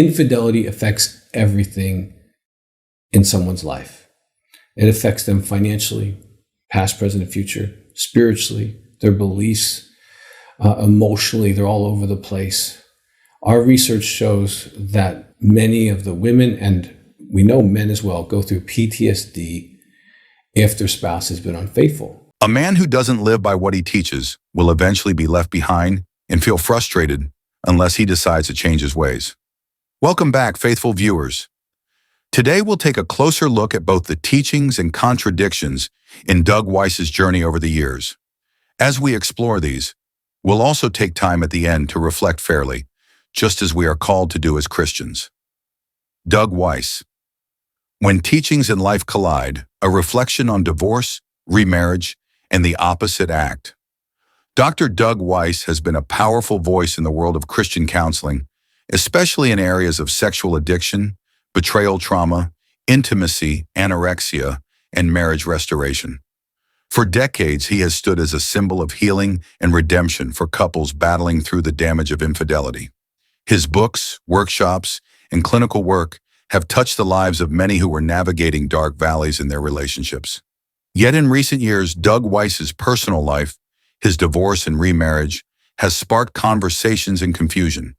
Infidelity affects everything in someone's life. It affects them financially, past, present, and future, spiritually, their beliefs, emotionally, they're all over the place. Our research shows that many of the women, and we know men as well, go through PTSD if their spouse has been unfaithful. A man who doesn't live by what he teaches will eventually be left behind and feel frustrated unless he decides to change his ways. Welcome back, faithful viewers. Today we'll take a closer look at both the teachings and contradictions in Doug Weiss's journey over the years. As we explore these, we'll also take time at the end to reflect fairly, just as we are called to do as Christians. Doug Weiss. When teachings and life collide, a reflection on divorce, remarriage, and the opposite act. Dr. Doug Weiss has been a powerful voice in the world of Christian counseling, especially in areas of sexual addiction, betrayal trauma, intimacy, anorexia, and marriage restoration. For decades, he has stood as a symbol of healing and redemption for couples battling through the damage of infidelity. His books, workshops, and clinical work have touched the lives of many who were navigating dark valleys in their relationships. Yet in recent years, Doug Weiss's personal life, his divorce and remarriage, has sparked conversations and confusion.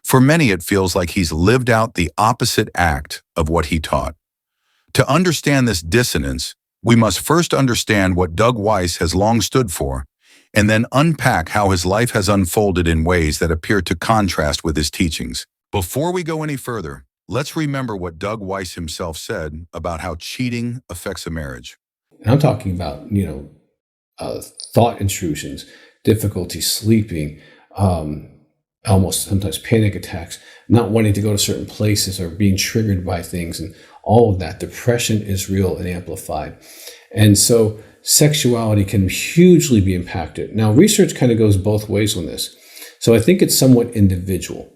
For many, it feels like he's lived out the opposite act of what he taught. To understand this dissonance, we must first understand what Doug Weiss has long stood for, and then unpack how his life has unfolded in ways that appear to contrast with his teachings. Before we go any further, let's remember what Doug Weiss himself said about how cheating affects a marriage. And I'm talking about, thought intrusions, difficulty sleeping, almost sometimes panic attacks, not wanting to go to certain places or being triggered by things, and all of that. Depression is real and amplified. And so sexuality can hugely be impacted. Now, research kind of goes both ways on this. So I think it's somewhat individual.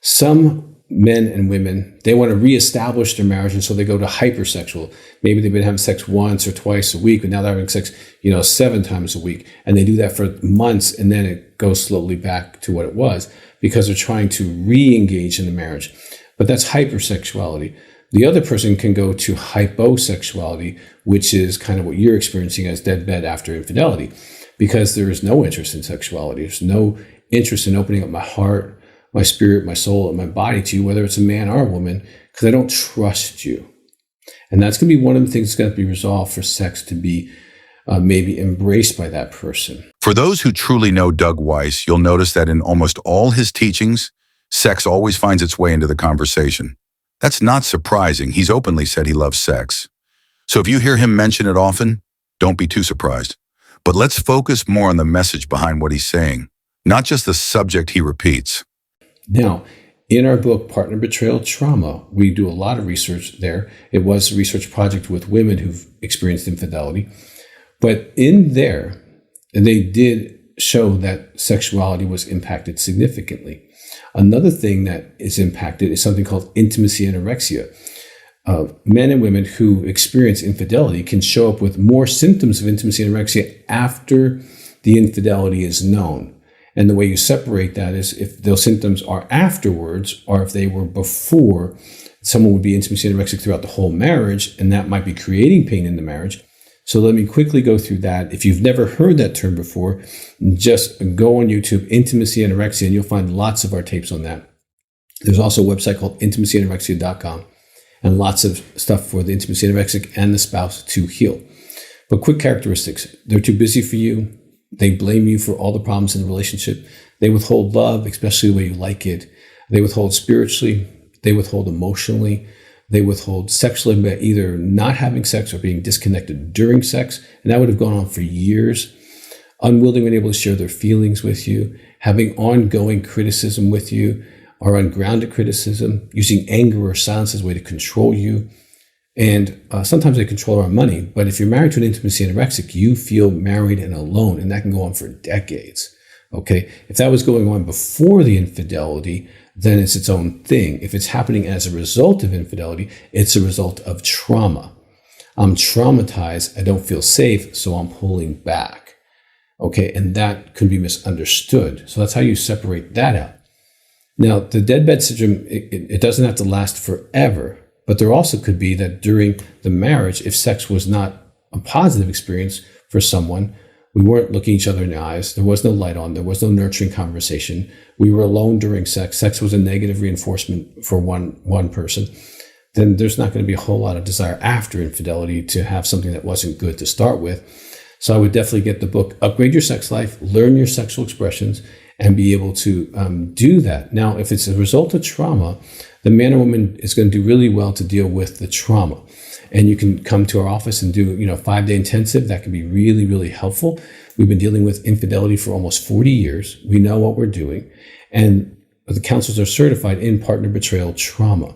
Some men and women, they want to reestablish their marriage, and so they go to hypersexual. Maybe they've been having sex once or twice a week, but now they're having sex, 7 times a week. And they do that for months, and then it goes slowly back to what it was because they're trying to re-engage in the marriage. But that's hypersexuality. The other person can go to hyposexuality, which is kind of what you're experiencing as deadbed after infidelity, because there is no interest in sexuality. There's no interest in opening up my heart, my spirit, my soul, and my body to you, whether it's a man or a woman, because I don't trust you. And that's going to be one of the things that's going to be resolved for sex to be maybe embraced by that person. For those who truly know Doug Weiss, you'll notice that in almost all his teachings, sex always finds its way into the conversation. That's not surprising. He's openly said he loves sex. So if you hear him mention it often, don't be too surprised. But let's focus more on the message behind what he's saying, not just the subject he repeats. Now, in our book, Partner Betrayal Trauma, we do a lot of research there. It was a research project with women who've experienced infidelity. But in there, they did show that sexuality was impacted significantly. Another thing that is impacted is something called intimacy anorexia. Men and women who experience infidelity can show up with more symptoms of intimacy anorexia after the infidelity is known. And the way you separate that is if those symptoms are afterwards or if they were before. Someone would be intimacy anorexic throughout the whole marriage, and that might be creating pain in the marriage. So let me quickly go through that. If you've never heard that term before, just go on YouTube, intimacy anorexia, and you'll find lots of our tapes on that. There's also a website called intimacyanorexia.com and lots of stuff for the intimacy anorexic and the spouse to heal. But quick characteristics: they're too busy for you. They blame you for all the problems in the relationship. They withhold love, especially the way you like it. They withhold spiritually. They withhold emotionally. They withhold sexually by either not having sex or being disconnected during sex. And that would have gone on for years. Unwilling and able to share their feelings with you. Having ongoing criticism with you or ungrounded criticism. Using anger or silence as a way to control you. And sometimes they control our money. But if you're married to an intimacy anorexic, you feel married and alone. And that can go on for decades. Okay? If that was going on before the infidelity, then it's its own thing. If it's happening as a result of infidelity, it's a result of trauma. I'm traumatized. I don't feel safe, so I'm pulling back. Okay, and that could be misunderstood. So that's how you separate that out. Now, the deadbed syndrome, it doesn't have to last forever, but there also could be that during the marriage, if sex was not a positive experience for someone, we weren't looking each other in the eyes, there was no light on, there was no nurturing conversation, we were alone during sex was a negative reinforcement for one person, then there's not going to be a whole lot of desire after infidelity to have something that wasn't good to start with. So I would definitely get the book, Upgrade Your Sex Life, Learn Your Sexual Expressions, and be able to do that. Now, if it's a result of trauma, the man or woman is going to do really well to deal with the trauma. And you can come to our office and do, 5-day intensive. That can be really, really helpful. We've been dealing with infidelity for almost 40 years. We know what we're doing. And the counselors are certified in partner betrayal trauma.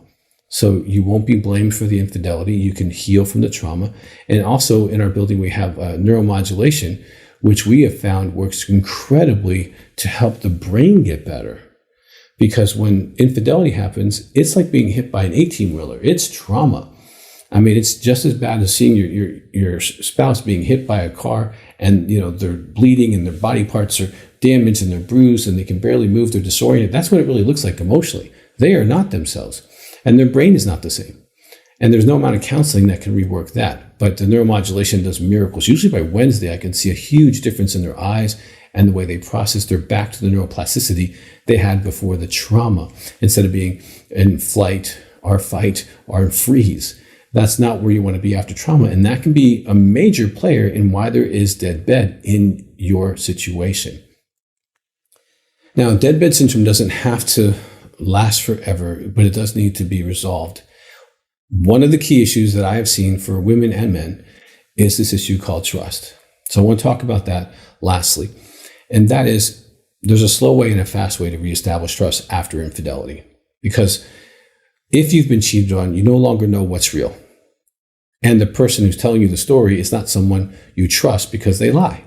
So you won't be blamed for the infidelity. You can heal from the trauma. And also in our building, we have neuromodulation, which we have found works incredibly to help the brain get better. Because when infidelity happens, it's like being hit by an 18-wheeler. It's trauma. I mean, it's just as bad as seeing your spouse being hit by a car and, they're bleeding and their body parts are damaged and they're bruised and they can barely move, they're disoriented. That's what it really looks like emotionally. They are not themselves. And their brain is not the same. And there's no amount of counseling that can rework that. But the neuromodulation does miracles. Usually by Wednesday, I can see a huge difference in their eyes and the way they process. They're back to the neuroplasticity they had before the trauma, instead of being in flight or fight or in freeze. That's not where you want to be after trauma. And that can be a major player in why there is deadbed in your situation. Now, deadbed syndrome doesn't have to last forever, but it does need to be resolved. One of the key issues that I have seen for women and men is this issue called trust. So I want to talk about that lastly. And that is, there's a slow way and a fast way to reestablish trust after infidelity. Because if you've been cheated on, you no longer know what's real. And the person who's telling you the story is not someone you trust because they lie.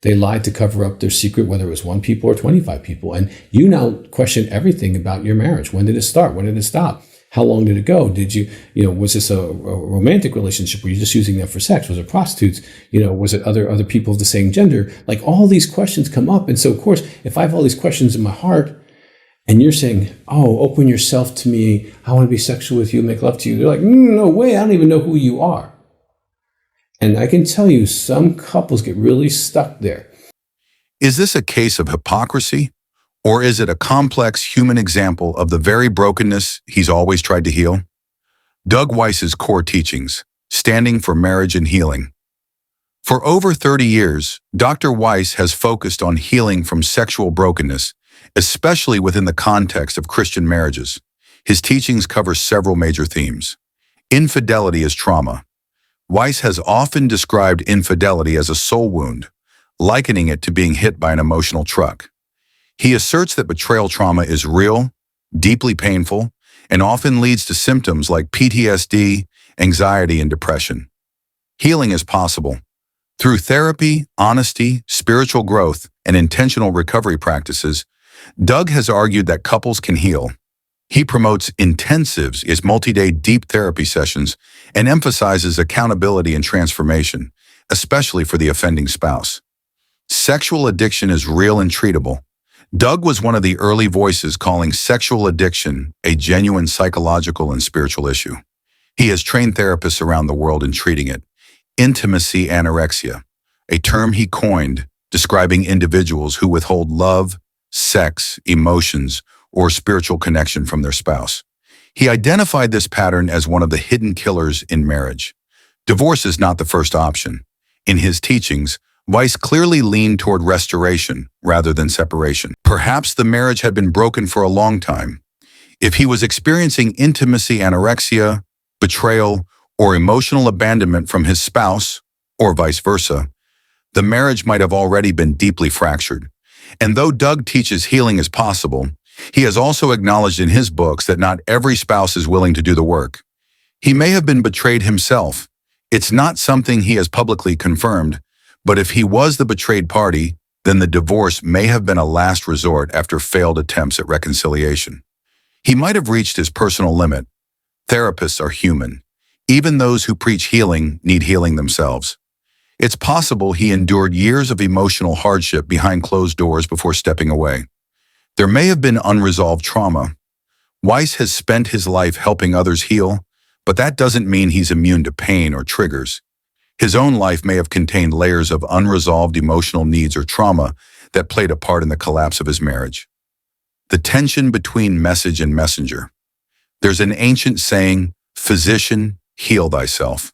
They lied to cover up their secret, whether it was 1 people or 25 people. And you now question everything about your marriage. When did it start? When did it stop? How long did it go? Did you, was this a romantic relationship? Were you just using them for sex? Was it prostitutes? Was it other people of the same gender? Like, all these questions come up. And so, of course, if I have all these questions in my heart and you're saying, oh, open yourself to me, I want to be sexual with you, make love to you. They're like, no way, I don't even know who you are. And I can tell you, some couples get really stuck there. Is this a case of hypocrisy, or is it a complex human example of the very brokenness he's always tried to heal? Doug Weiss's core teachings, standing for marriage and healing. For over 30 years, Dr. Weiss has focused on healing from sexual brokenness, especially within the context of Christian marriages. His teachings cover several major themes. Infidelity as trauma. Weiss has often described infidelity as a soul wound, likening it to being hit by an emotional truck. He asserts that betrayal trauma is real, deeply painful, and often leads to symptoms like PTSD, anxiety, and depression. Healing is possible. Through therapy, honesty, spiritual growth, and intentional recovery practices, Doug has argued that couples can heal. He promotes intensives as multi-day deep therapy sessions and emphasizes accountability and transformation, especially for the offending spouse. Sexual addiction is real and treatable. Doug was one of the early voices calling sexual addiction a genuine psychological and spiritual issue. He has trained therapists around the world in treating it. Intimacy anorexia, a term he coined describing individuals who withhold love, sex, emotions, or spiritual connection from their spouse. He identified this pattern as one of the hidden killers in marriage. Divorce is not the first option. In his teachings, Weiss clearly leaned toward restoration rather than separation. Perhaps the marriage had been broken for a long time. If he was experiencing intimacy anorexia, betrayal, or emotional abandonment from his spouse, or vice versa, the marriage might have already been deeply fractured. And though Doug teaches healing is possible, he has also acknowledged in his books that not every spouse is willing to do the work. He may have been betrayed himself. It's not something he has publicly confirmed, but if he was the betrayed party, then the divorce may have been a last resort after failed attempts at reconciliation. He might have reached his personal limit. Therapists are human. Even those who preach healing need healing themselves. It's possible he endured years of emotional hardship behind closed doors before stepping away. There may have been unresolved trauma. Weiss has spent his life helping others heal, but that doesn't mean he's immune to pain or triggers. His own life may have contained layers of unresolved emotional needs or trauma that played a part in the collapse of his marriage. The tension between message and messenger. There's an ancient saying, "Physician, heal thyself."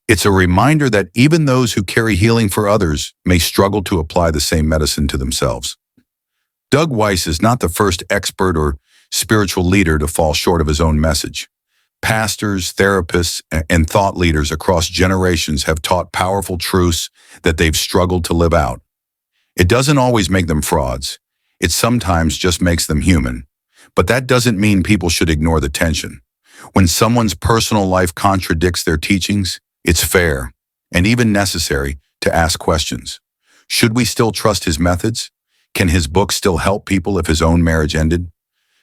It's a reminder that even those who carry healing for others may struggle to apply the same medicine to themselves. Doug Weiss is not the first expert or spiritual leader to fall short of his own message. Pastors, therapists, and thought leaders across generations have taught powerful truths that they've struggled to live out. It doesn't always make them frauds. It sometimes just makes them human. But that doesn't mean people should ignore the tension. When someone's personal life contradicts their teachings, it's fair, and even necessary, to ask questions. Should we still trust his methods? Can his book still help people if his own marriage ended?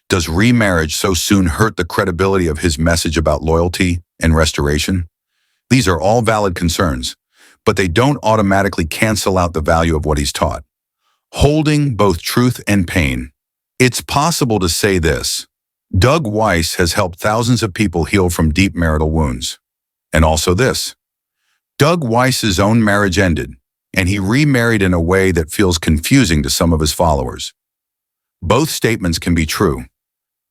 Does remarriage so soon hurt the credibility of his message about loyalty and restoration? These are all valid concerns, but they don't automatically cancel out the value of what he's taught. Holding both truth and pain. It's possible to say this: Doug Weiss has helped thousands of people heal from deep marital wounds. And also this: Doug Weiss's own marriage ended, and he remarried in a way that feels confusing to some of his followers. Both statements can be true.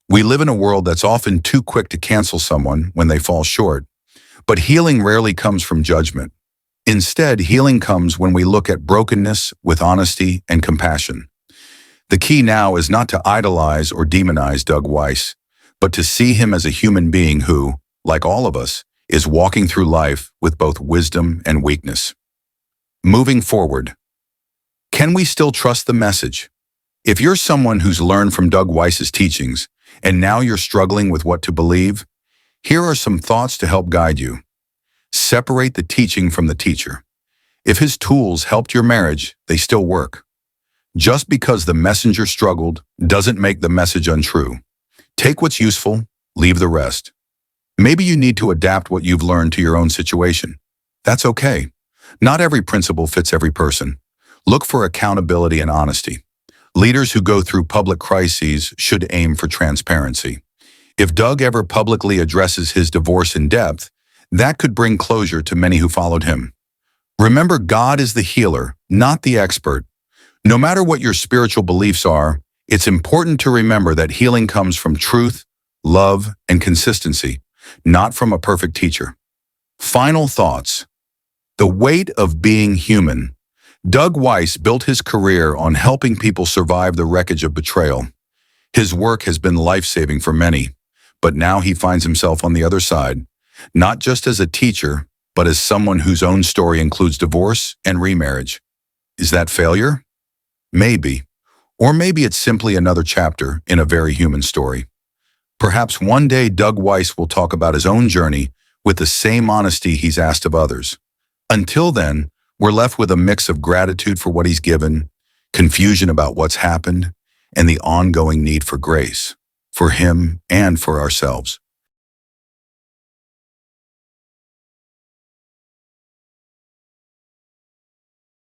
We live in a world that's often too quick to cancel someone when they fall short, but healing rarely comes from judgment. Instead, healing comes when we look at brokenness with honesty and compassion. The key now is not to idolize or demonize Doug Weiss, but to see him as a human being who, like all of us, is walking through life with both wisdom and weakness. Moving forward, can we still trust the message? If you're someone who's learned from Doug Weiss's teachings, and now you're struggling with what to believe, here are some thoughts to help guide you. Separate the teaching from the teacher. If his tools helped your marriage, they still work. Just because the messenger struggled doesn't make the message untrue. Take what's useful, leave the rest. Maybe you need to adapt what you've learned to your own situation. That's okay. Not every principle fits every person. Look for accountability and honesty. Leaders who go through public crises should aim for transparency. If Doug ever publicly addresses his divorce in depth, that could bring closure to many who followed him. Remember, God is the healer, not the expert. No matter what your spiritual beliefs are, it's important to remember that healing comes from truth, love, and consistency, not from a perfect teacher. Final thoughts. The weight of being human. Doug Weiss built his career on helping people survive the wreckage of betrayal. His work has been life-saving for many, but now he finds himself on the other side, not just as a teacher, but as someone whose own story includes divorce and remarriage. Is that failure? Maybe. Or maybe it's simply another chapter in a very human story. Perhaps one day Doug Weiss will talk about his own journey with the same honesty he's asked of others. Until then, we're left with a mix of gratitude for what he's given, confusion about what's happened, and the ongoing need for grace, for him and for ourselves.